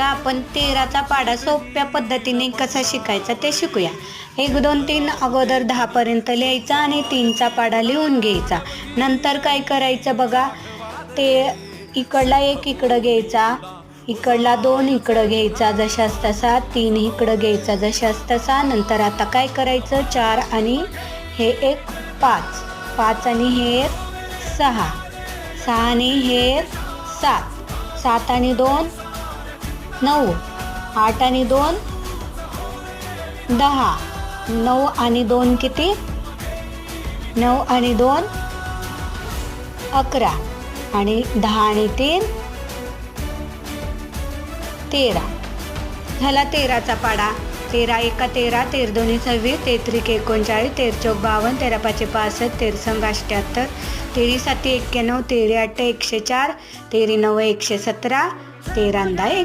आपण 13चा पाढा सोप्या पद्धतीने कसा शिकायचा ते शिकूया. 1 2 3 अगोदर 10 पर्यंत लिहायचा आणि 3चा पाढा लिहून घ्यायचा. नंतर काय करायचं बघा, ते इकडला 1 इकडं घ्यायचा, इकडला 2 इकडं घ्यायचा जशास तसा, 3 इकडं घ्यायचा जशास तसा. नंतर आता काय करायचं, 4 आणि हे 1 5, 5 आणि हे 1 6, 6 आणि हे 7, 7 आणि 2 9, 8 आणि 2 10, 9 आणि 2 किती, 9 आणि 2 11 आणि 10 आणि 3 13. झाला 13चा पाढा. 13 एका 13, 13 दोन्ही 26, 13 39, 13 चौक 52, 13 पाचे 65, 13 संग 78, 13 साती 91, 13 8 104, 13 9 117, 13 100